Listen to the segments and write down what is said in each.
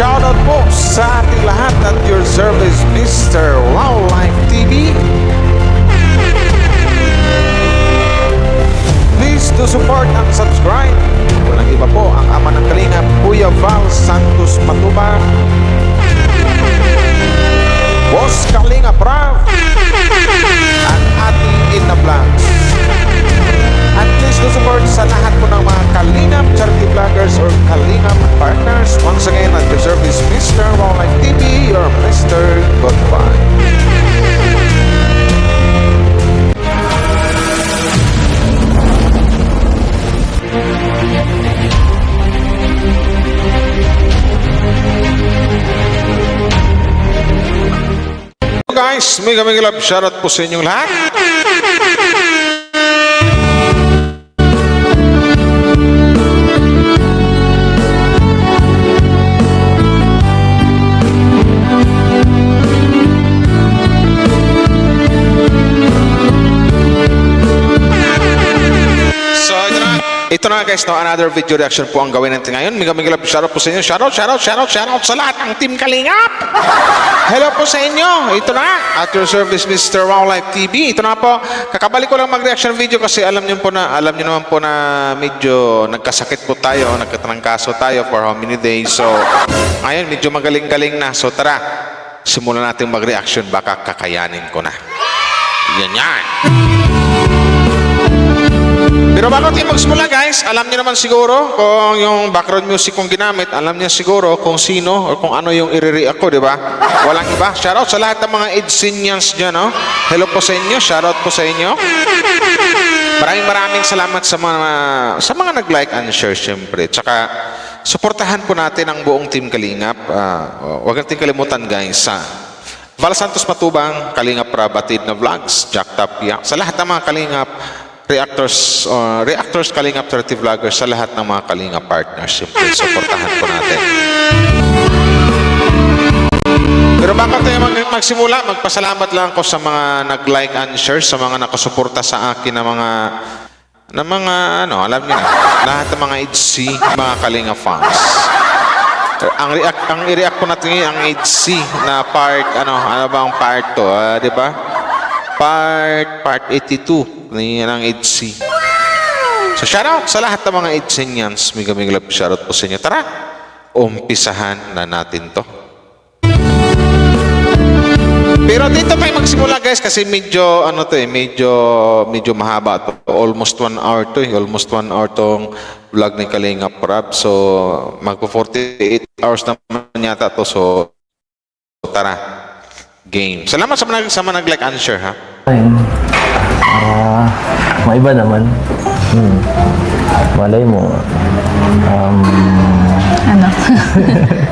shoutout po sa ating lahat at your service, Mr. Wildlife TV. Please do support and subscribe. Walang iba po ang ama ng Kalingap, Kuya Val Santos Matubang, Boss Kalingap Rav, at ating Ina Vlogs. At please do support sa lahat po ng mga Kalingap charity vloggers or Kalingap partners. Once again, at your service, Mr. Wildlife TV, your Mr. Goodbye. Guys, mega love shoutout po sa inyong lahat. Ito na guys, no, another video reaction po ang gawin natin ngayon. Mega love shoutout po sa inyo. Shoutout sa lahat ng Team Kalingap. Hello po sa inyo. Ito na, at your service, Mr. Wildlife TV. Ito na po, kakabalik ko lang mag-reaction video kasi alam niyo naman po na medyo nagkasakit po tayo, nagkatrangkaso tayo for how many days. So, ngayon medyo magaling-galing na. So tara, simulan natin mag-reaction, baka kakayanin ko na. Yan. Pero bago tayo magsimula guys, alam niyo naman siguro kung yung background music kong ginamit, alam niyo siguro kung sino o kung ano yung i-react ko, di ba? Walang iba. Shoutout sa lahat ng mga Edsinians dyan, no? Hello po sa inyo, shoutout po sa inyo. Maraming salamat sa mga nag-like and share syempre. Tsaka, suportahan po natin ang buong Team Kalingap. Huwag natin kalimutan guys, Val Santos Matubang, Kalingap Rabatid na Vlogs, Jack Tapia, sa lahat ng mga Kalingap reactors, Kalingap charity vloggers, sa lahat ng mga Kalingap partners, simple, supportahan po natin. Pero bago tayo magsimula, magpasalamat lang ako sa mga nag-like and share, sa mga nakasuporta sa akin na mga alam niyo na, lahat ng mga HC, mga Kalingap fans. Ang i-react ko natin ngayon, ang HC na part, ano bang part to, di ba? Part 82 ng HC. So shoutout sa lahat ng mga HCians. Mega love shoutout po sa inyo. Tara, umpisahan na natin to. Pero dito tayo magsimula guys kasi medyo medyo mahaba to. Almost 1 hour to. Almost 1 hour tong vlog ni Kalingap Rab. So magpo 48 hours naman yata to. So tara, game. Salamat sa mga nag-like and share, ha. Maiba naman. Malay mo.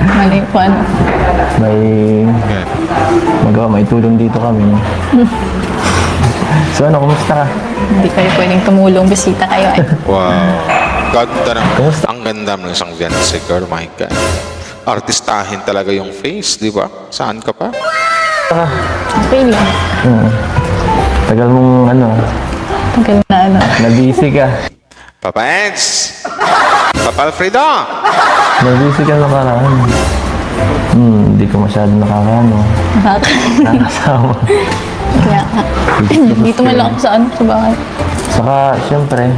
Malay po ano? May tulong dito kami. So kumusta ka? Hindi kayo pwedeng tumulong, bisita kayo eh. Wow. Ganda naman. Ang ganda ng isang Vianse girl, my God. Artistahin talaga yung face, di ba? Saan ka pa? Okay lang. Tagal mong Tagal na na-busy ka. Papa Eds! Papa Alfredo! Na-busy ka nakaraan. Hindi ko masyado nakakasama. Kaya dito man lang ako sa bahay. Saka, syempre,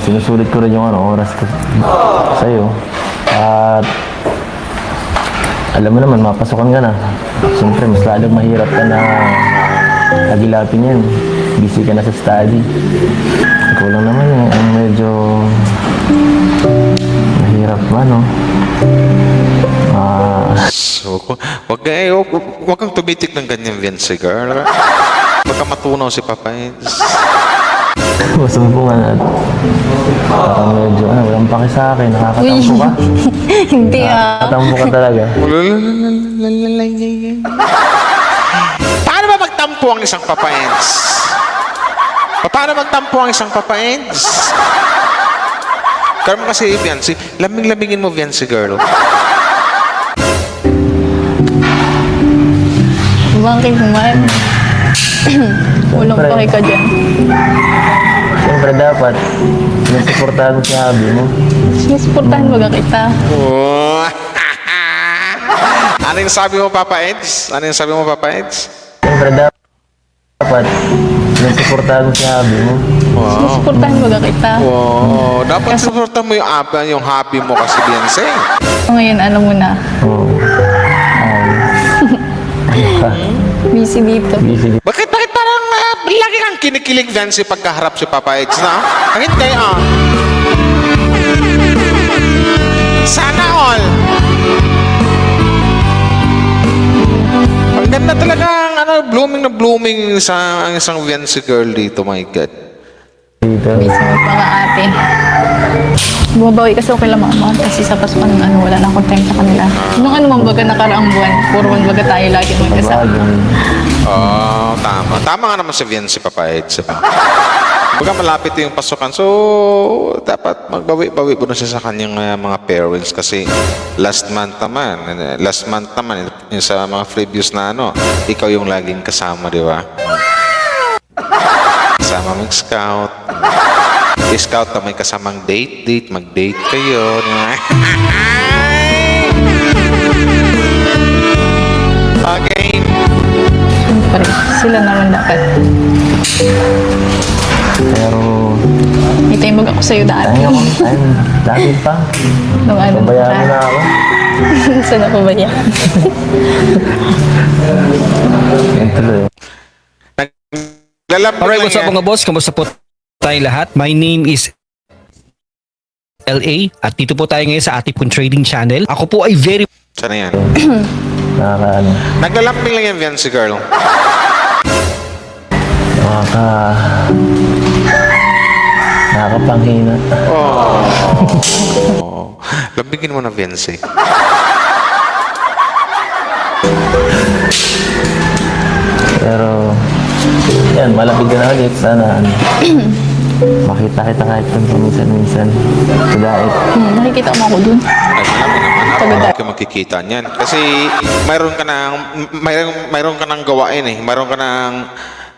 sinusulit ko rin yung oras ko sa'yo. At alam mo naman, mapasukan ka na. Siyempre, mas lalong mahirap ka na agilapin yan. Busy ka na sa study. Ikaw lang naman ang medyo mahirap ba, no? So, wag kang tumitik ng ganyan, Vianse girl. Baka matunaw si Papa Eds. Masumpungan at parang medyo, walang paki sa akin. Nakakatampo ka? Hindi Nakakatampo ka talaga. Paano ba magtampo ang isang Papa Eds? Paano magtampo ang isang Papa Eds? Karma kasi, Vianse, laming-lamingin mo, Vianse girl. Bakit naman? Walang paki ka dyan. Siyempre dapat, nasuportahan mo si hobby mo. Sinusuportahan baga kita. Oh. Ano yung sabi mo, Papa Eds? Ano yung sabi mo, Papa Eds? Siyempre dapat nasuportahan mo si hobby mo. Susuportahan mo kita. Wow, dapat suportahan mo yung hobby mo kasi, Beyonce. Ngayon, alam mo na. Oo. Busy dito. Busy. Bakit parang lagi kang kinikilig, Beyonce, pagkaharap si Papa Eds, na? Bakit kayo, Sana all. Ang ganda talaga, blooming na blooming sa ang isang Beyonce girl dito, my God. Dito. Busy mo pa nga ate. Bumabawi kasi ako kila mama kasi sa Pasukan wala na akong time sa kanila. Nung baga nakaraang buwan, puro baga tayo lagi magkasama. Bagay. Oh, tama. Tama nga naman si Beyonce, Papa Eds. Baga malapit yung pasukan. So, dapat magbawi-bawi mo na siya sa kanyang mga parents kasi last month naman, yung sa mga previous na ikaw yung laging kasama, di ba? Kasama mag-scout. I-scout na may kasamang date, mag-date kayo. Okay. Siyempre, sila naman dapat. Pero, May time mag ako sa'yo dati. dati pa. Nung ano Pabayaan mo na ako. Saan ako ba yan? Yan tuloy. Naglalapit Alright, lang what's up yan. mga boss? Kamusta po tayong lahat? My name is LA at dito po tayo ngayon sa ating pong trading channel. Ako po ay very Sana yan. Nakaka, Naglalamping lang yan, Beyonce girl. nakakapanghina. Oh. Lambingin mo na, Beyonce. Pero, yan, malapit ka na ulit. Sana, makita kita kahit minsan-minsan. Kudait. Nakikita mo ako dun. Ay, malaki naman. Taga- Ako kayo makikita niyan. Kasi mayroon ka ng gawain eh. Mayroon ka ng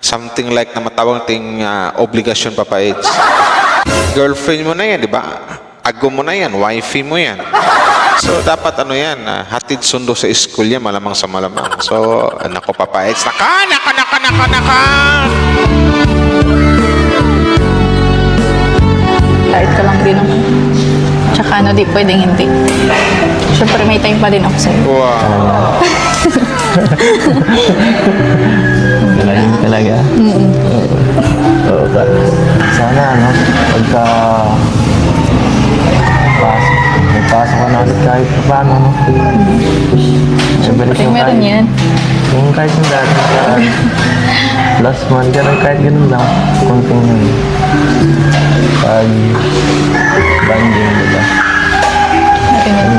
something like na matawag ting obligasyon, Papa Eds. Girlfriend mo na yan, di ba? Ago mo na yan. Wifey mo yan. So, dapat yan, hatid sundo sa school yan, malamang sa malamang. So, nako, Papa Eds. Naka! Kahit ka lang din naman. Tsaka di pwedeng hindi. Siyempre may time pa din ako sa'yo. Wow. Talagang talaga. Oo ka. Sana, pagka pasok ka na ulit kahit pa paano, Siyempre, Pati meron yan. Yung kahit yung dati ka, last month, kahit ganun lang, konting pag banding, diba? Natin yan.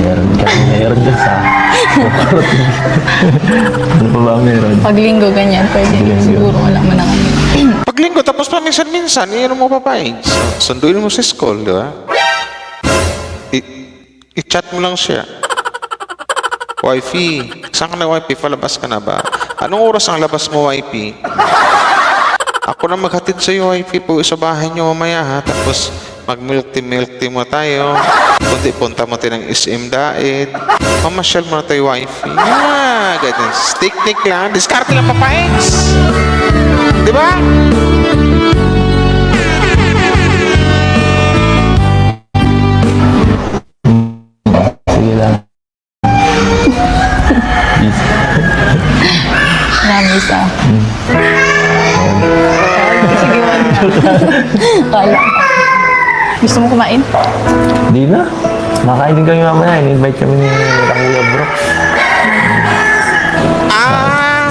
Meron ka sa ano pa ba meron? Pag linggo ganyan, pwede. Linggo. Siguro wala mo na kami. Paglinggo, tapos pa minsan-minsan, iyan mo, Papa Eds. Sunduin mo sa school, di ba? I-chat mo lang siya. Wifey, saan ka na, wifey? Palabas ka na ba? Anong oras ang labas mo, wifey? Ako na maghatid sa iyo, wifey, po sa bahay niyo mamaya, ha? Tapos mag-milk tea mo tayo. Kundi punta mo tayo ng SM Daet. Mamasyal mo na tayo, wifey. Ganyan. Stick lang. Diskarte lang, Papa Eds. Di ba? Sige lang. Promise ah. Sige, wala na. Kala. Gusto mo kumain? Di na. Makain din kami mamaya. In-invite kami ni Kuya Brooks.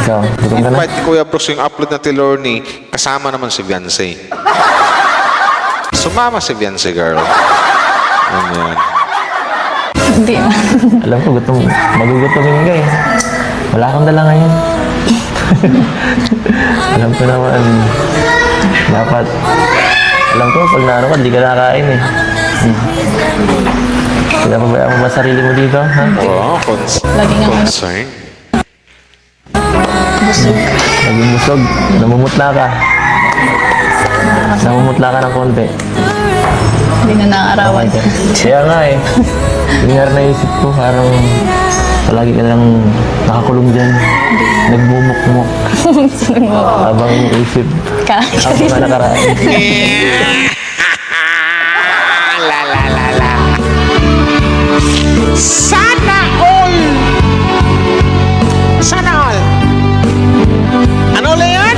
Ikaw, gutom ka na? Invite ni Kuya Brooks yung upload na Tilorni. Kasama naman si Beyonce. Sumama si Beyonce, girl. Ganyan. Hindi na. Alam ko, magugutomin ka eh. Wala kang dala ngayon. Alam ko naman, dapat, alam ko, pag naano ka, di ka nakain eh. Kaya pabayaan mo ba sarili mo dito, ha? Oo, Lagi nga ano. concern. Busog. Naging busog, namumutla ka. Namumutla ka ng konti. Hindi na naarawan. Kaya nga eh. Hindi nga rin naisip ko, parang Palagi ka lang nakakulong dyan. Nagmumukmuk. Habang iniisip. Habang ka nakaraan. La la la la. Sana all. Sana all. Ano ulit yan?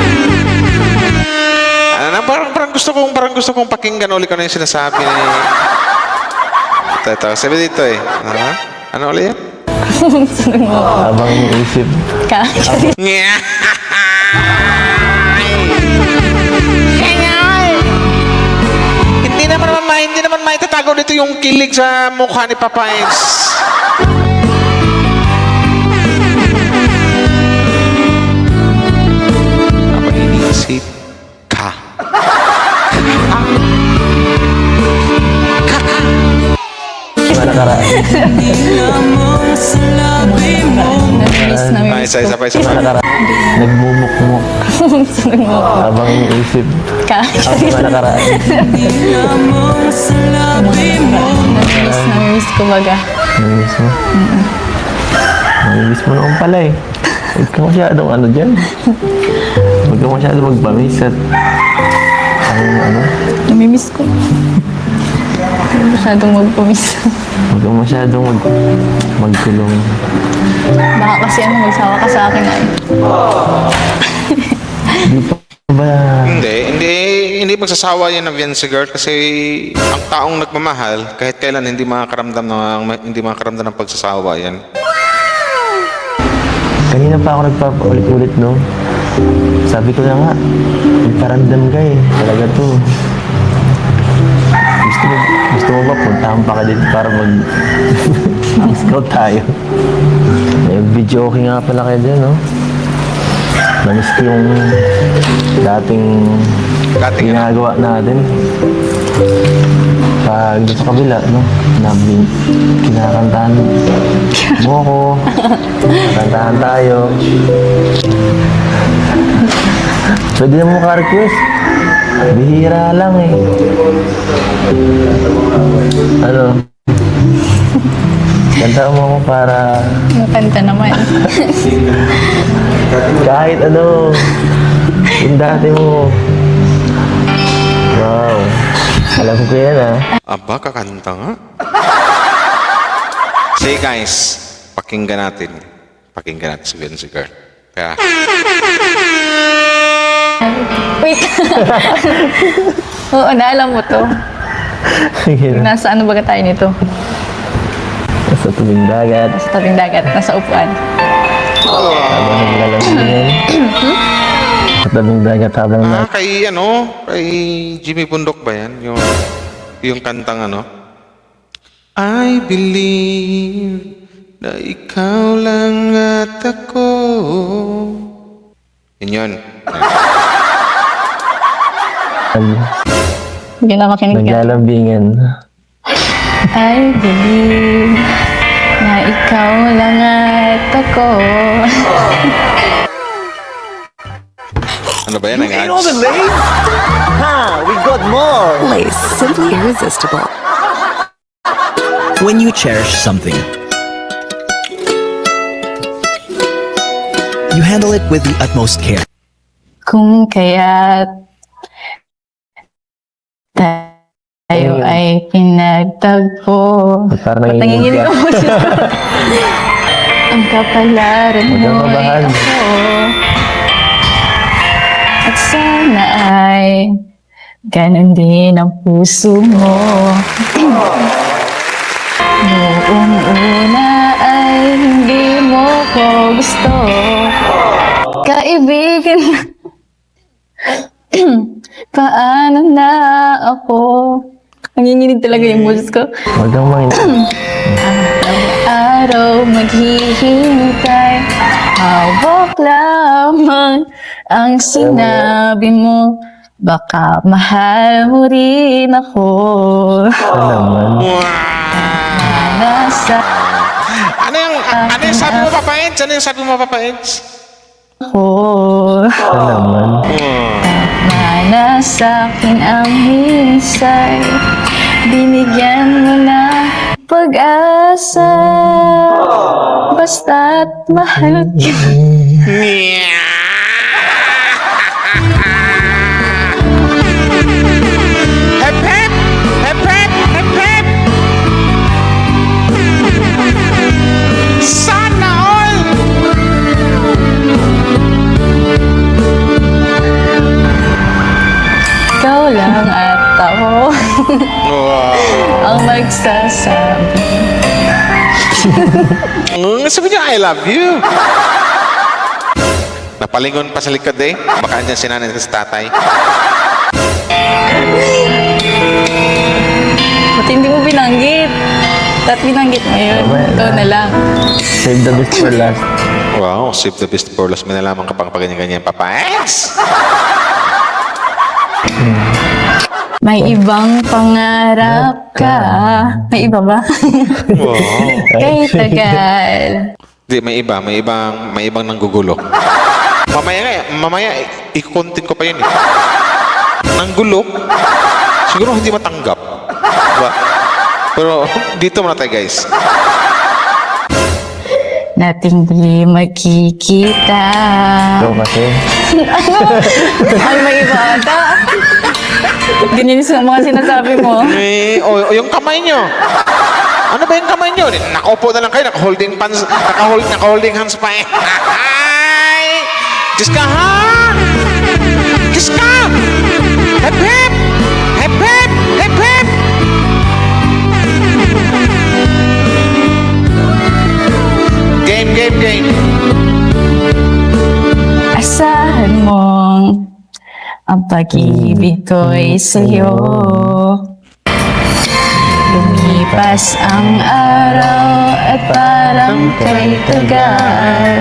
Ano, parang gusto kong pakinggan ulit ko na yung sinasabi ni... Ito, sabi dito eh. Ano ulit yan? Habang iniisip. Yeah. Hindi naman maitatago dito yung kilig sa mukha ni Papa Eds. Habang iniisip ka. Mga nakaraan. Ay, isa pa. Mga nakaraan. Nagmumukmuk. Habang iniisip. Habang ka nakaraan. Namimiss ko baga. Namimiss mo? Namimiss mo naman pala eh. Huwag ka masyadong ano dyan. Huwag ka masyadong magpamiss at ano. Namimiss ko. Masyadong magpumiss. Huwag ka masyadong magkulong. Baka kasi magsawa ka sa akin ay. Di pa ba? Hindi magsasawa yan ng Viancy Girl kasi ang taong nagmamahal kahit kailan hindi makakaramdam ng pagsasawa yan. Kanina pa ako nagpapaulit-ulit, no? Sabi ko na nga, may paramdam ka eh. Talaga to. Gusto mo ba puntahan pa ka dito para mag-scout tayo? May video okay nga pala kayo dyan, no? Namiss ko yung dating ginagawa natin. Pag doon sa kabila, no? Kinakantahan mo ko. Kantahan tayo. Pwede na mo ka-request. Bihira lang eh. Ano? Kanta mo ako para... Nakanta naman. Kahit ano. Yung dati mo. Wow. Alam ko yan ah. Aba, kakanta nga. Say guys, pakinggan natin si Viancy Girl. Kaya... Wait. Oo, naalam mo to. Sige na. Nasa ano baga tayo nito? Sa tubing dagat. Nasa tabing dagat, nasa upuan. Habang naglalambingin. Sa tabing dagat habang na... kay Jimmy Bundok ba yan? Yung kantang ano? I believe na ikaw lang at ako. Yun. Hindi na makinig ka. Naglalambingin. I believe na ikaw lang at ako. Ano ba yan? Always simply irresistible. When you cherish something, you handle it with the utmost care. Kung kaya't tayo ay pinagtagpo. Parang Ba't nanginginig ka. ako siya? Ang kapalaran Huwag kang mo ay mabahan. ako. At sana ay ganun din ang puso mo. Noong una ay hindi mo ko gusto. Kaibigan, paano na ako? Nanginginig talaga yung boses ko. Huwag kang makinig. Araw maghihintay, hawak lamang ang sinabi mo. Baka mahal mo rin ako. Ano naman? Nasa Ano yung sabi mo, Papa Eds? Ano yung sabi mo, Papa Eds? ako. Ano naman? Mana sa akin ang hinsay, binigyan mo na pag-asa. basta't mahal kita. Hep, hep! Hep, hep! Hep, hep! Sana all! Ikaw lang at ako Wow. ang magsasabi. Sabi niya, I love you. Napalingon pa sa likod eh. Baka andyan si nanay sa tatay. Ba't hindi mo binanggit? Ba't binanggit mo yun? Ikaw na lang. Save the best for last. Wow, save the best for last. May nalaman ka pang paganyan-ganyan, Papa X. May ibang pangarap ka. May iba ba? Wow. Kay tagal. Di, may ibang nanggugulo. Mamaya, ikukontin ko pa yun eh. Nanggulo, siguro hindi matanggap. Diba? Pero dito muna tayo guys. Nating di magkikita. Ikaw kasi. Ay, may iba ata. Ganyan yung mga sinasabi mo. O yung kamay nyo. Ano ba yung kamay nyo? Nakaupo na lang kayo, naka-holding hands pa eh. Ay! Diyos ka ha! Diyos ka! Hep hep! Hep hep! Hep hep! Game. Asahan mong ang pag-ibig ko'y sa'yo. Lumipas ang araw at parang kay tagal.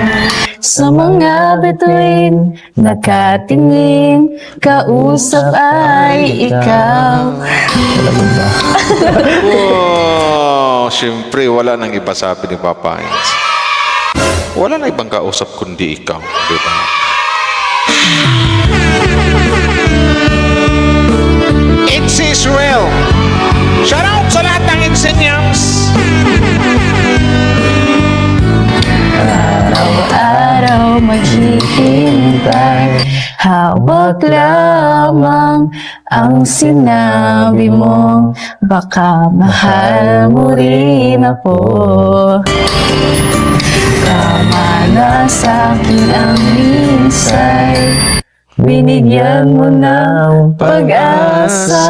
Sa mga bituin, nakatingin, kausap ay ikaw. Oh, siyempre, wala nang iba sabi ni Papa Hines. Wala na ibang kausap kundi ikaw, di ba? It's Israel! Shout out sa lahat ng Insenyams! Araw-araw maghihintay, hawak lamang ang sinabi mo. Baka mahal mo rin ako. Tama na sa'kin ang minsay, binigyan mo ng pag-asa.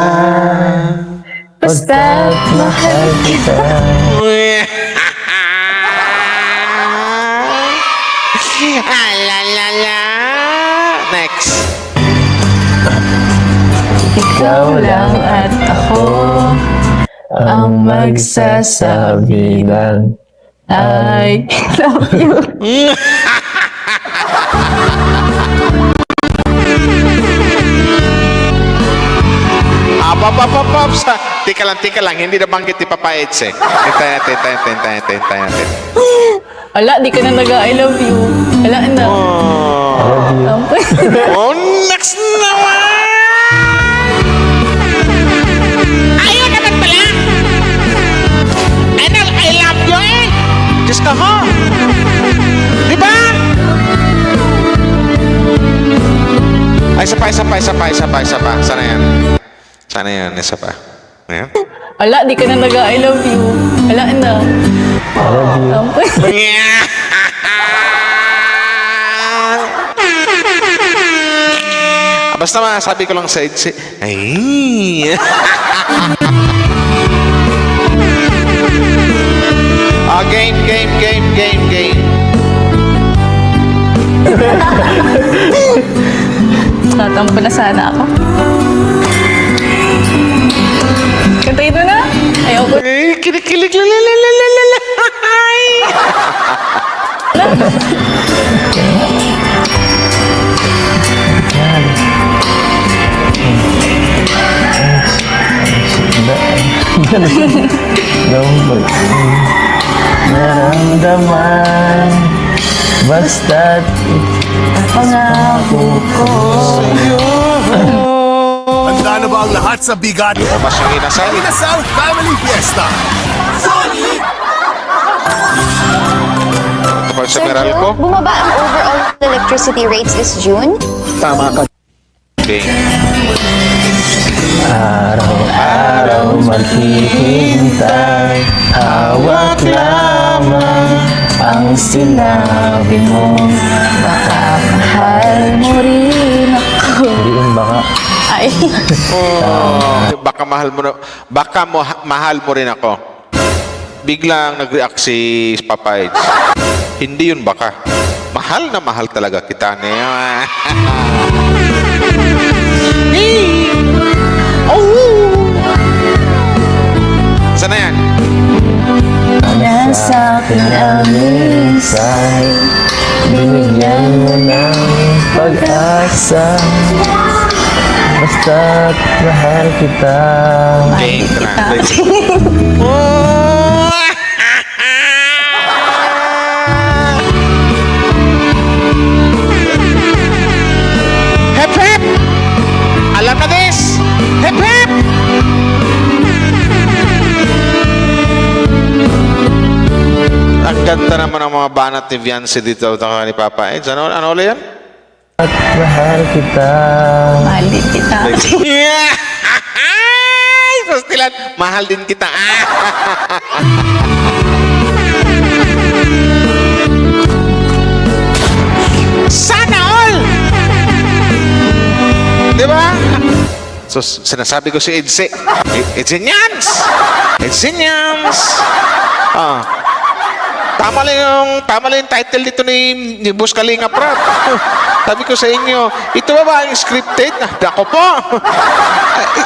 Basta't mahal kita. Next. Ikaw lang at ako ang magsasabi ng I love you. Tika lang, hindi na banggit ni Papa Eds eh. Hintayin natin. Wala, di ka na nag-I love you. Wala na. Oh, next naman! Ayaw naman pala! Ano, I love you eh! Diyos ka ho! Diba? Ay, isa pa. Sana yan, isa pa. Ayan. Wala, di ka na nag-I love you. Wala na. Basta masabi ko lang sa Eds eh. Ay! Game. Tatampo na sana ako. Kantayin mo na. Ayaw ko. Ay, kinikilig lalalala. Ay! Naramdaman, basta't Pangako ko. Handa na ba ang lahat sa bigat? Mas yung inasal. Inasal Family Fiesta! sa Sir Meralco. Joe, bumaba ang overall electricity rates this June. Okay. Araw-araw maghihintay, hawak lamang ang sinabi mo. Mahal mo rin ako. Hindi yun baka. Ay, Baka mahal mo rin ako. Biglang nag-react si Papa Eds. Hindi yun baka. Mahal na mahal talaga kita. Saan na yan? nasa akin ang Minsan, binigyan mo ng pag-asa. Basta't mahal kita. Game translate. Hep hep! Alam na this! Hep hep! Ang ganda naman ng mga banat ni Viancy dito ni Papa Eds. Ano ulit yan? At mahal kita. mahal din kita. Yeah! Ay, pastilan. Mahal din kita. Sana all! Di ba? So, sinasabi ko si Edse. Edsenyans! Edsenyans! Tama lang yung title dito ni Boss Kalinga Prab. Sabi ko sa inyo, ito ba yung scripted? Dako po.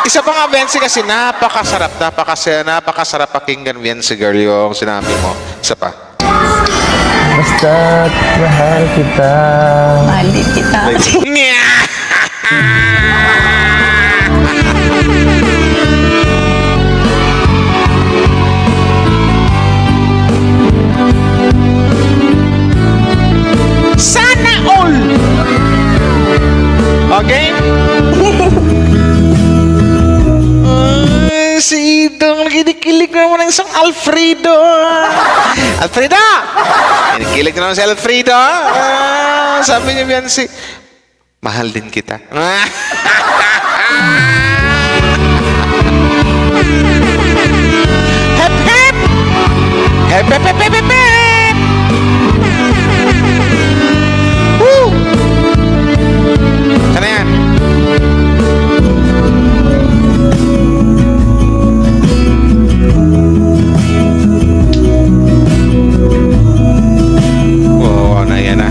Isa pa nga, Viancy, kasi napakasarap pakinggan, Viancy girl, yung sinabi mo. Isa pa. Basta't mahal kita. Mahal din kita. Sana all! Okay? Si Idong nakikilig naman ng isang Alfredo. Alfredo! Nakikilig naman si Alfredo. Sabi niya Viancy, mahal din kita. Hep hep! Hep hep hep hep hep hep! Woo! Sana yan? Oo, na yan na.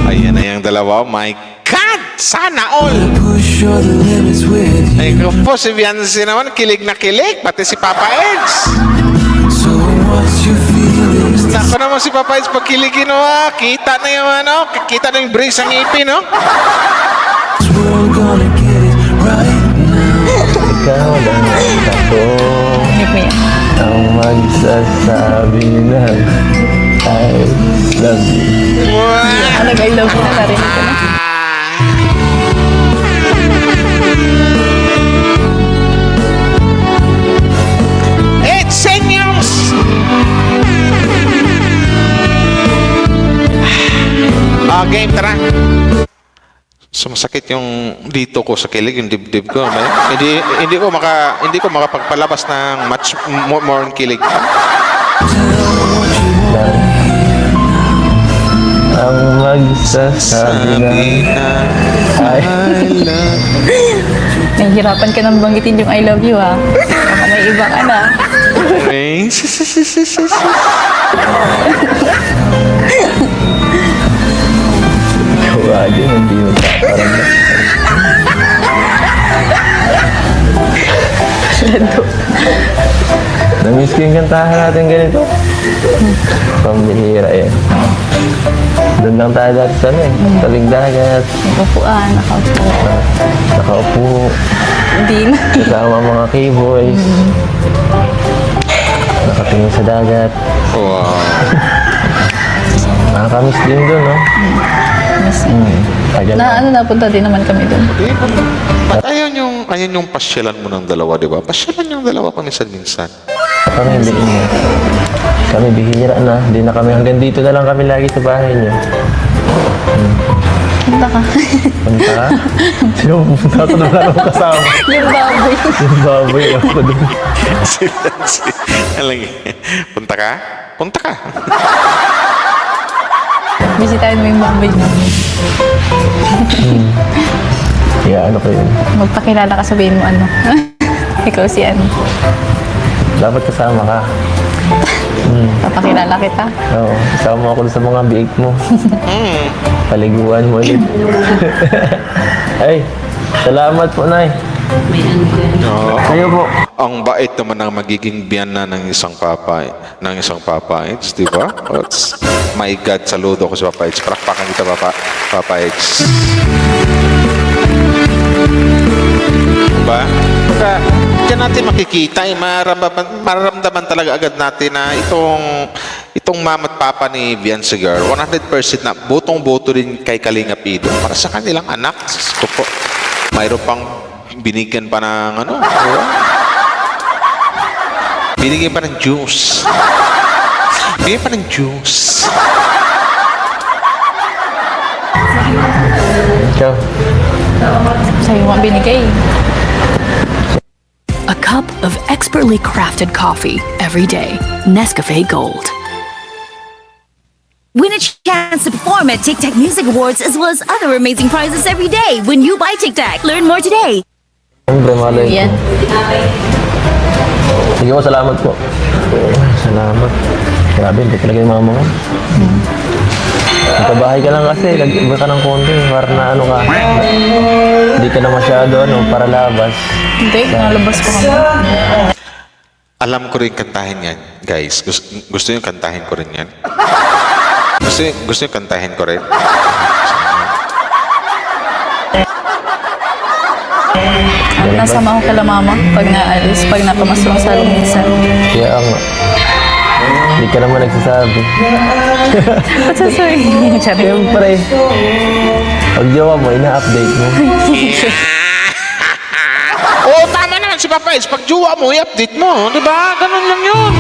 Ayan na yung dalawa. Oh my God! Sana all! Ay, po si Viancy naman, kilig na kilig. Pati si Papa Eds. Nako naman si Papa Eds, pag kiligin mo, kita na yung kita na yung brace ang ngipin, no? Ikaw lang ako ang magsasabi ng I love you. Ano, I love you na, narinig ko na. It's seniors! Game, tara. Sumasakit yung dito ko sa kilig, yung dibdib ko. Hindi ko makapagpalabas ng much more kilig. Ang magsasabi ng I Nahihirapan ka nang banggitin yung I love you, ha? Baka may iba ka na. Wagi, hindi mo paparamdam. Namiss ko yung kantahan natin ganito. Pambihira yan. Doon lang tayo dati sa tabing dagat. Nakapuan, nakaupo. Nakaupo. Hindi na. Kasama mga K-boys. Nakatingin sa dagat. Wow. Nakakamiss din doon, no? Tagal Na ano, napunta din naman kami doon. Ba't ayun yung pasyalan mo ng dalawa, di ba? Pasyalan yung dalawa paminsan-minsan. Kami hindi na. Kami bihira na. Hindi na kami. Hanggang dito na lang kami lagi sa bahay niyo. Punta ka. Punta ka? Sino pupunta ako na wala akong kasama? Yung baboy. Yung baboy ako dun. Punta ka? Punta ka. Bisitahin mo yung baboy mo. Yeah, ano ko yun? Magpakilala ka, sabihin mo ano. Ikaw si ano. Dapat kasama ka. Papakilala kita. Oo, kasama ako sa mga biik mo. Paliguan mo ulit. Ay, salamat po, Nay. Kayo po. Ang bait naman ng magiging biyana ng isang papa, It's, di ba? It's, my God, saludo ko sa Papa It's. Palakpakan kita, Papa It's. Diba? Kaya, diyan natin makikita, mararamdaman talaga agad natin na itong mama at papa ni Viancy Girl, 100% na botong-boto rin kay Kalinga Pido para sa kanilang anak. Ko po, mayroon pang binigyan pa ng ano, diba? Binigyan pa ng juice. Binigyan pa ng juice. Ikaw. Sa'yo ang binigay. A cup of expertly crafted coffee every day. Nescafe Gold. Win a chance to perform at Tic Tac Music Awards as well as other amazing prizes every day when you buy Tic Tac. Learn more today. Siyempre, malay ko. Yan. Sige po, salamat po. Salamat. Grabe, hindi talaga yung mama mo. Nagkabahay ka lang kasi, nag-iba ka ng konti. Para na ano ka. Hindi ka na masyado para labas. Hindi, nalabas ko kami. Alam ko rin kantahin yan, guys. Gusto nyo kantahin ko rin yan? Gusto nyo kantahin ko rin? Nasama ko kala mama pag naalis, pag napamasok sa salong minsan. Kaya nga. Hindi ka naman nagsasabi. Ba't sasabihin? Siyempre. Pag jowa mo, ina-update mo. Oo, tama naman si Papa It's. Pag jowa mo, i-update mo. Di ba? Ganun lang yun.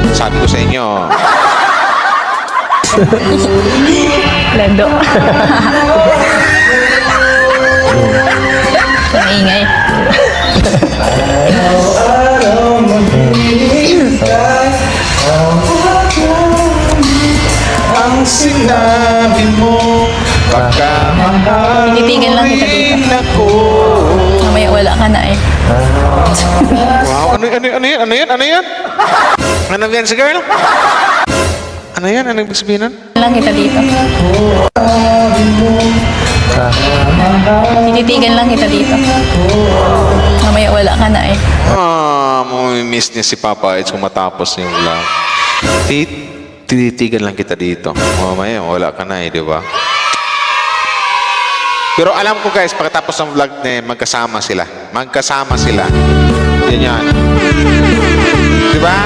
Sabi ko sa inyo. Lando. Maingay. Ang sinabi mo, pagkamahal Tinitigil lang kita dito. ako. Mamaya wala ka na eh. Wow, ano yan? Ano yan si girl? Ano yan? Ano ibig sabihin nun? Lang kita dito. Tititigan lang kita dito. Mamaya wala ka na eh. Miss niya si Papa It's kung matapos yung vlog. Tititigan lang kita dito. Mamaya, wala ka na eh, di ba? Pero alam ko guys, pagkatapos ng vlog na magkasama sila. Magkasama sila. Yan. Di ba?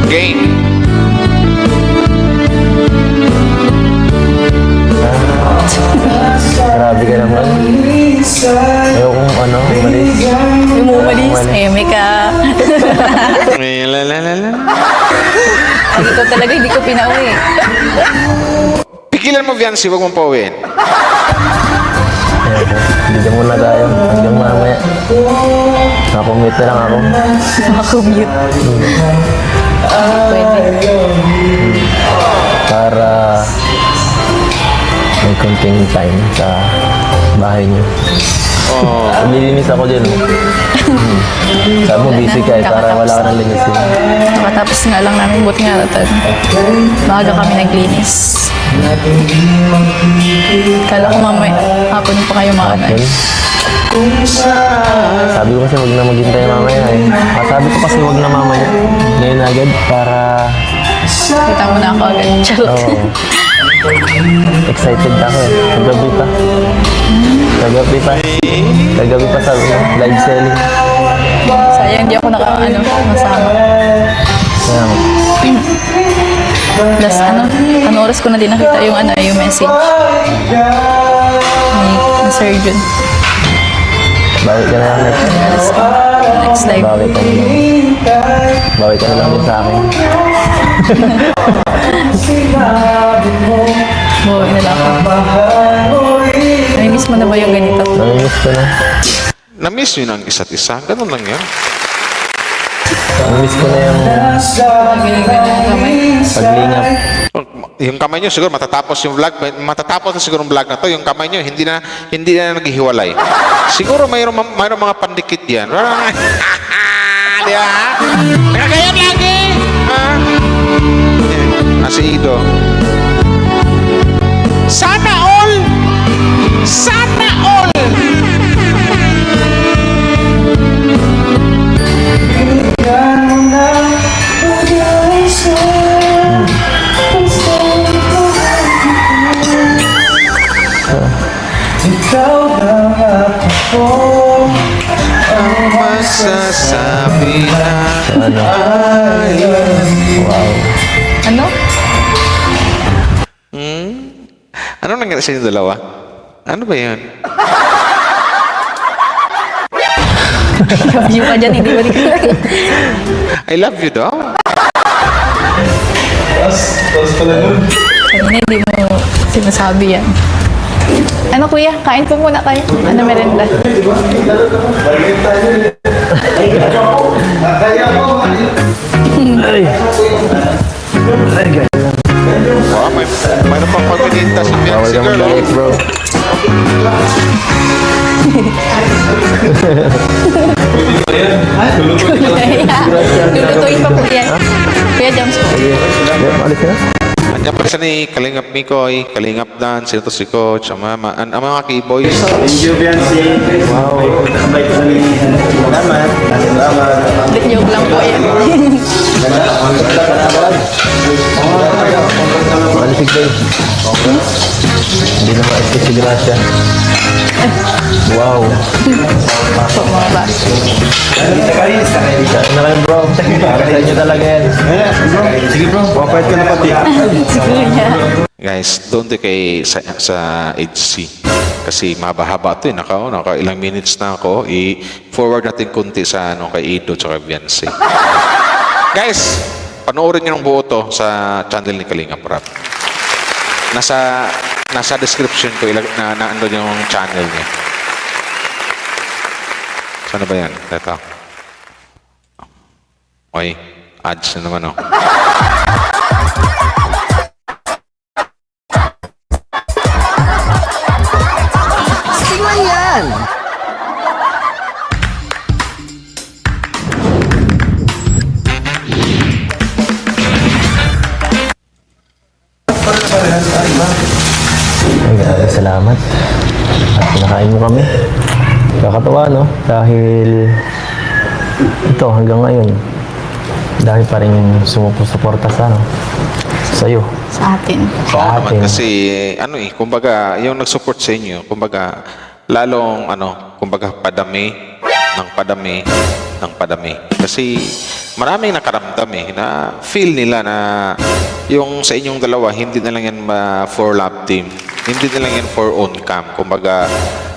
Game. Grabe ka naman. Ayaw kong umalis. Yung umalis, eme ka. Ito talaga hindi ko pinauwi. Pigilan mo, Viancy, huwag mong pauwiin. Ayaw ko. Hindi muna tayo. Hanggang mamaya. Nakumute na lang ako. Makakommute. Pwede. Para may konting time sa bahay niyo. Nililinis ako dyan. Sabi mo busy ka para wala ka ng linisin. Nakatapos nga lang namin, buti nga natin. Maaga kami naglinis. Kala ko mamaya, hapon pa kayo maanay. Sabi ko kasi wag na maghintay mamaya eh. Sabi ko kasi wag na mamaya. Ngayon agad para... Kita mo na ako agad. Charot. Oo. Excited ako eh. Kagabi pa sa live selling. Sayang, di ako masama. Ayan. Plus, ano oras ko na din nakita yung message. Sir Jun. Bawi ka na lang Next live. Bawi ka na lang. Bawi ka na lang din sa akin. Buhay na lang ako. Namiss mo na ba yung ganito? Namimiss ko na. Na-miss yun ang isa't isa. Ganun lang yan. Namimiss ko na yung Ganyan kamay. paglingap. Yung kamay nyo siguro matatapos yung vlog, matatapos na siguro yung vlog na to, yung kamay nyo hindi na naghihiwalay. Siguro mayroong mga pandikit yan. Di ba? Nakagayon lagi! Ha? Nasa Ido. Sana all! Sana all! Masasabi na Ano? ano nangyari sa inyo dalawa? Ano ba yan? Love you ka dyan, hindi ba rin ka? I love you daw. Kanina hindi mo sinasabi yan. Ano kuya, kain po muna kayo. Ano merenda? Wow, mayroon pang pagpininta si Bawal Biancy ka girl. mag-light, bro. Lulutuin pa po yan. Kuya Jams po. Sige, alis ka na. Andiyan pa rin ni Kalingap Mikoy, Kalingap Dan, sino to si Coach, ang mga keyboys. Thank you, Biancy. Wow. Nakabay ko na ni Salamat. Salamat. Joke lang po yan. Malisig kayo. Hindi na ma-escape si Gracia. Wow. Po mga ba? Kain na kayo, bro. Para sa inyo talaga yan. Sige bro, papayat ka na pati. Siguro niya. Guys, doon din kay sa HC. Kasi mahaba-haba ito eh. Naka ilang minutes na ako. I-forward natin kunti sa kay Ido at Biancy. Guys, panoorin nyo ng buo to sa channel ni Kalingap Rap. Nasa description ko na andun yung channel niya. Saan ba yan? Ito. Okay. Ads na naman oh. Sino yan? Ay, grabe, salamat. At pinakain mo kami. Kakatawa, no? Dahil ito, hanggang ngayon, dahil pa rin yung sumusuporta sa, no? Sa'yo. Sa atin. Sa Oo atin. naman kasi kumbaga yung nag-support sa inyo, kumbaga lalong kumbaga padami ng padami ng padami. Kasi maraming nakaramdam na feel nila na yung sa inyong dalawa hindi na lang yan for love team. Hindi na lang yan for on cam. Kumbaga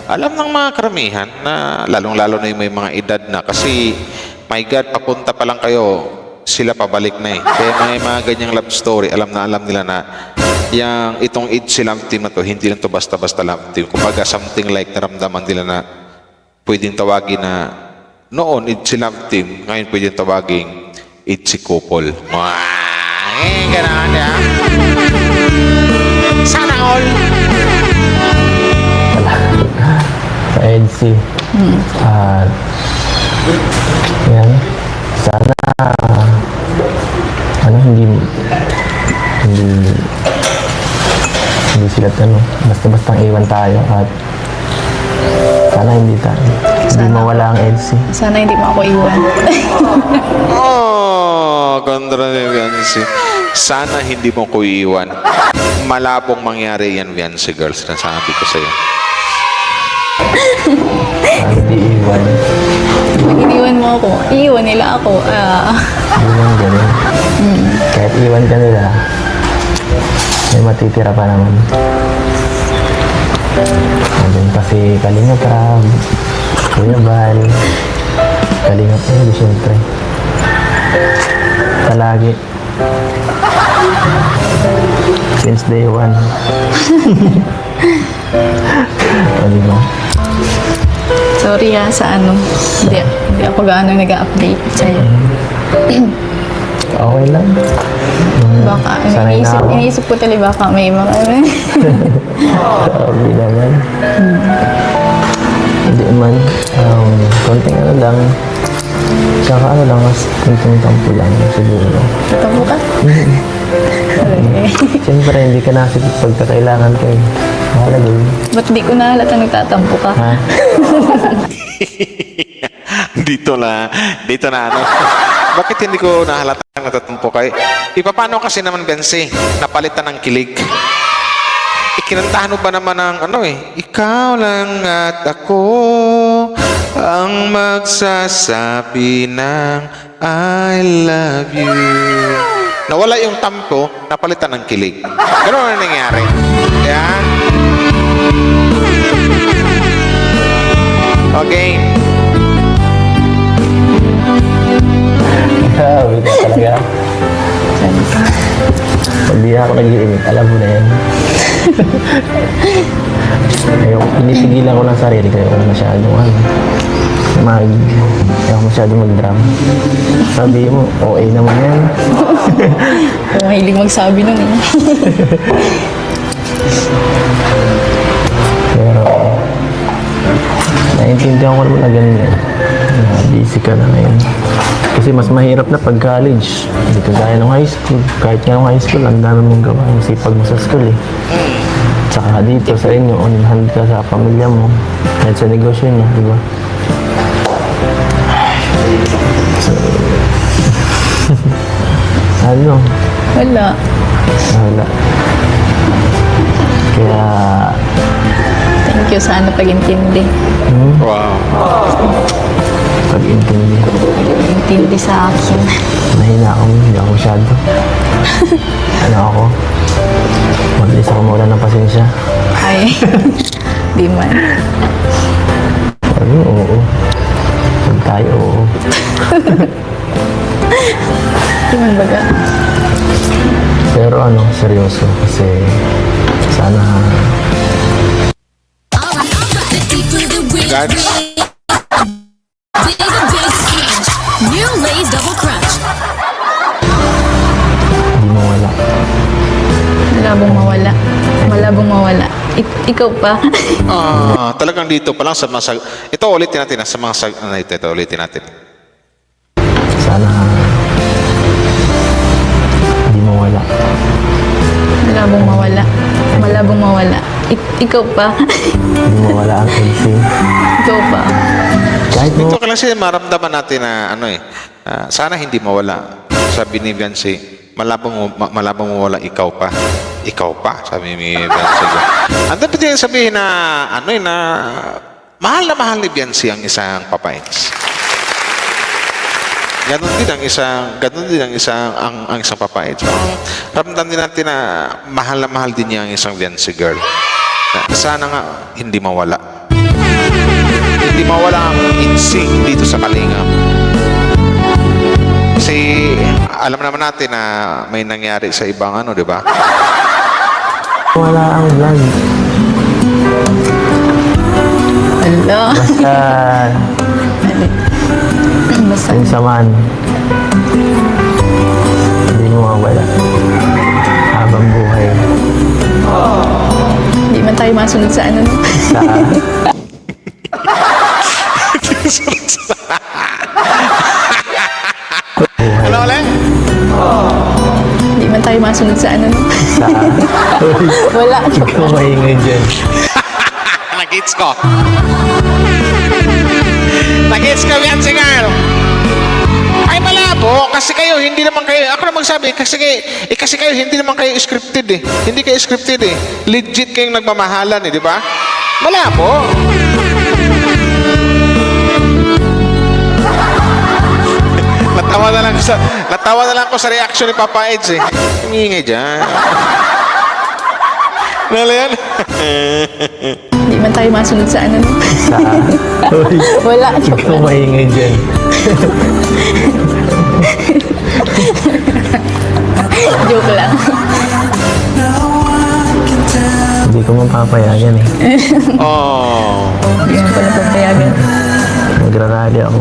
alam ng mga karamihan na lalong-lalo na yung may mga edad na kasi my God, papunta pa lang kayo sila pabalik na eh. Kaya may mga ganyang love story, alam nila na itong ITZY love team na to, hindi lang to basta-basta love team. Kumbaga something like naramdaman nila na pwedeng tawagin na noon ITZY love team, ngayon pwedeng tawagin ITZY couple. Ganaan ya. Sana all. Sa EDC. At yan. Sana hindi sila basta-basta iwan tayo at sana hindi mawala ang EDC. Sana hindi mo ako iwan. Kontra ni Biancy. Sana hindi mo ko iiwan. Malabong mangyari yan, Biancy girls. Nasabi ko sa'yo. Sana hindi iwan. Pag iniwan mo ako, iiwan nila ako. Hindi lang ganun. Kahit iwan ka nila, may matitira pa naman. Nandun pa si Kalinga Prab, Kuya Bal, Kalinga Prab, siyempre. Palagi. Since day one. O, diba? Sorry sa ano. Hindi ako gaano nag-update sa'yo. Okay lang. Baka, Sanay na ako. iniisip ko talaga baka may mga Sabi naman. Hindi man. Konting ano lang. Tsaka ano lang, konting tampo lang siguro. Tamo ka? Siyempre, hindi ka nasipit pagkakailangan ko eh. Mahalaga yun. Ba't di ko nahalata nagtatampo ka? Ha? Dito na ano. Bakit hindi ko nahalata ang natatumpo kay? Paano kasi naman, Bensi, napalitan ng kilig? Ikinantahan mo ba naman ng ano eh? Ikaw lang at ako ang magsasabi ng I love you. Nawala yung tampo, napalitan ng kilig. Ganoon ang nangyari. Yan. Okay. Grabe ka talaga. Pag di ako nag-iimik, alam mo na yan. Pinipigilan ko ng sarili ko. Ayaw masyadong ayaw masyadong mag-drama. Sabi mo, OA naman yan. Mahilig magsabi nun eh. Pero, naiintindihan ko naman na ganun yan. Busy ka na ngayon. Kasi mas mahirap na pag-college. Hindi ka gaya ng high school. Kahit nga ng high school, ang dami mong gawa. Yung sipag mo sa school eh. Tsaka dito sa inyo, on hand ka sa pamilya mo. Kahit sa negosyo niya, di ba? So, ano? Wala. Wala. Kaya, Thank you sa ano pag-intindi. Wow. pag-intindi. Intindi sa akin. Mahina ako, hindi ako masyado. Ano ako? Mabilis ako mawala ng pasensya. Ay, di man. Sabi mo, oo. Sabi tayo, oo. Di man baga. Pero ano, seryoso. Kasi sana God. New Lay's Double Crunch. hindi mo wala. Malabong mawala. Malabong mawala. Ikaw pa. Talagang dito pa lang sa mga ito ulitin natin sa mga ito ulitin natin. Sana hindi mo wala. Malabong mawala. Malabong mawala. Ikaw pa. Hindi mo wala ang LC. Ikaw pa. Kahit mo, Ito kasi maramdaman natin na ano eh, sana hindi mawala. Sabi ni Viancy, malabong mawala ikaw pa. Ikaw pa, sabi ni Viancy. Ang dapat din sabihin na ano eh, na mahal na mahal ni Viancy ang isang papayas. Ganon din ang isang papayas. Ramdam din natin na mahal din niya ang isang Viancy girl. Sana nga hindi mawala. Hindi mawala ang instinct dito sa Kalingap. Kasi alam naman natin na may nangyari sa ibang ano, di ba? wala ang vlog. Ala. Basta, Basta. yung saman, hindi mo mawala. Habang buhay. Hindi man tayo masunod sa ano. Sa, Ano ulit? Hindi man tayo masunod sa ano. sa, Wala. ikaw maingay dyan. Nag-hits ko. Nag-hits ko yan, singer. Ay, malabo. Kasi kayo, hindi naman kayo, ako na magsabi, kasi kayo, hindi naman kayo scripted eh. Hindi kayo scripted eh. Legit kayong nagmamahalan eh, di ba? Malabo. Natawa na lang ko sa reaction ni Papa Eds eh. Ingingay dyan. Nala yan? Hindi man tayo masunod sa ano. No? Uy, Wala. huwag kang maingay dyan. Joke lang. Hindi ko mapapayagan eh. Oh. Hindi mo pala papayagan. Magrarally ako.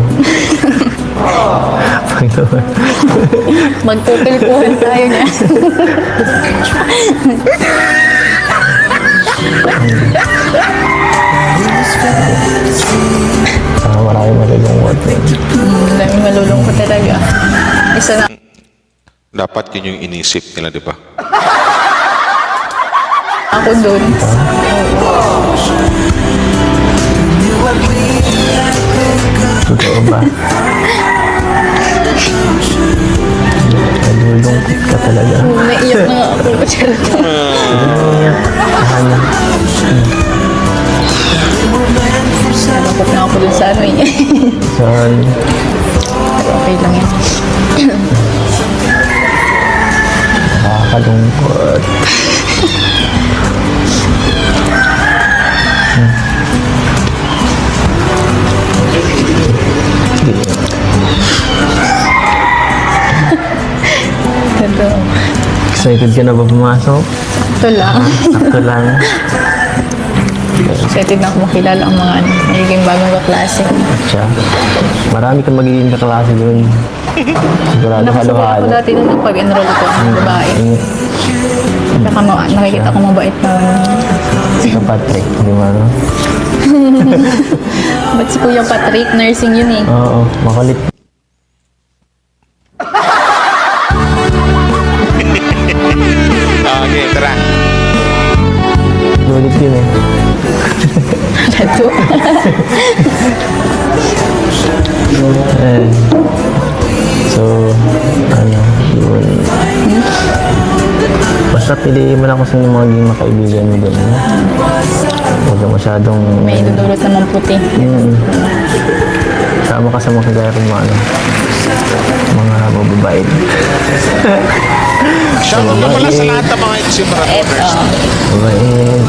Panginoon. Magpupilpuhan tayo niya. Marami malulungkot eh. Dami malulungkot talaga. Isa na. Dapat yun yung inisip nila, di ba? Ako doon. Totoo ba? Nalulungkot ka talaga. Naiyak na nga ako. Naiyak. Mahal. Nalungkot na ako dun sa ano eh. Saan? Pero okay lang yan. Nakakalungkot. Ito. Excited ka na ba pumasok? Ito lang. Sakto lang. Excited na ako makilala ang mga ano, magiging bagong kaklase. Siya. Marami kang magiging kaklase doon. Sigurado Nakasuka ako halo-halo. dati nung pag-enroll ko ng babae. Saka nakikita ko mabait na Si Patrick, di ba no? ba't si Kuya Patrick, nursing yun eh. Oo, makulit. Okay, tara. Makulit yun eh. Lato. Eh, so, ano, yun. Basta piliin mo lang kung sino yung magiging makaibigan mo doon. No? Huwag ka masyadong... May idudulot naman puti. Sama ka sa mga kagaya kong mga, ano, mga mababait. Shoutout na pala sa lahat ng mga Eto. Simaratoners. Mabait.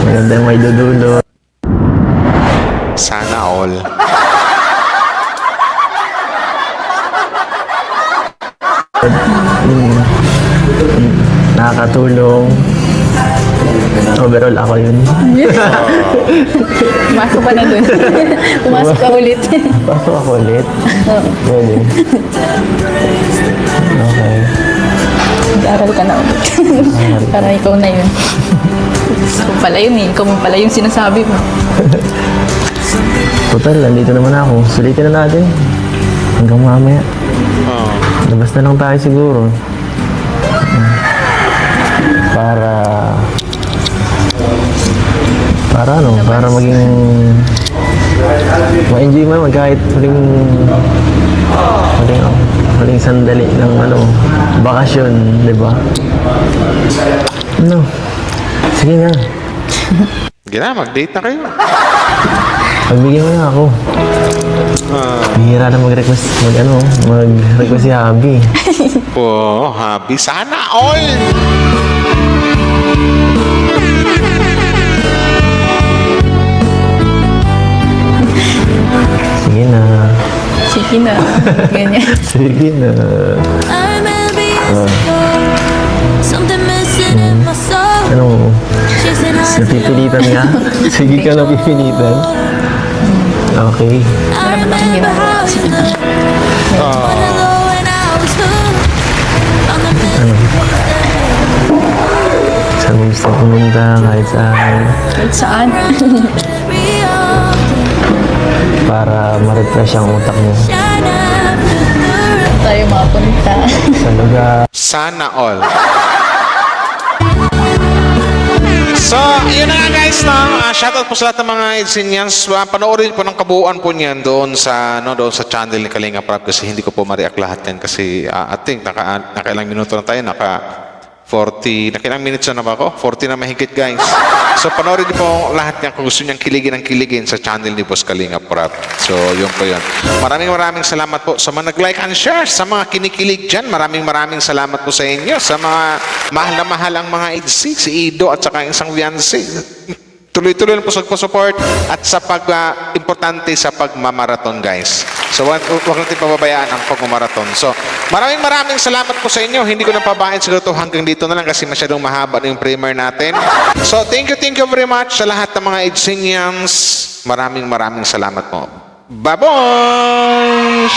Maganda yung may dudulot. Sana all. Nakakatulong. Overall, ako yun. Pumasok pa na dun. Pumasok ka ulit. Pasok ako ulit. Pwede. Okay. Mag-aaral ka na ulit. Para ikaw na yun. Ikaw pala yun eh. Ikaw mo pala yung sinasabi mo. Total, nandito naman ako. Sulitin na natin. Hanggang mamaya. Labas na lang tayo siguro. Para ano, para maging ma-enjoy mo kahit huling sandali ng ano, bakasyon, di ba? Ano? Sige na. Sige na, mag-date na kayo. Pagbigyan mo na ako. Bihira na mag-request si Habi. Oh, happy. Sana all! Sige na. Sige na. Ganyan. Sige na. Ano? Napipilitan nga? Sige ka napipilitan. Okay. Wala mo lang ginagawa. Sige na. Saan mo gusto pumunta? Kahit saan. Kahit saan. Para ma-refresh ang utak mo. Tayo mapunta. Sa lugar. Sana all. So, yun na nga guys, no? Shoutout po sa lahat ng mga Edsinians. Panoorin po ng kabuuan po niyan doon sa channel ni Kalinga Prab kasi hindi ko po ma-react lahat yan kasi I think nakailang minuto na tayo, 40, nakilang minutes na ba ako? 40 na mahigit, guys. So, panoorin niyo po lahat niyan kung gusto niyang kiligin ang kiligin sa channel ni Boss Kalingap Rap. So, yun po yun. Maraming salamat po sa mga nag-like and share, sa mga kinikilig dyan. Maraming salamat po sa inyo, sa mga mahal na mahal ang mga idsi, si Ido at saka isang Viancy. Tuloy-tuloy lang po sa support at sa importante sa pagmamarathon, guys. So, wag natin pababayaan ang pagmamarathon. So, maraming salamat po sa inyo. Hindi ko na pabahin siguro ito hanggang dito na lang kasi masyadong mahaba na yung primer natin. So, thank you very much sa lahat ng mga Idsinians. Maraming salamat po. Bye-bye!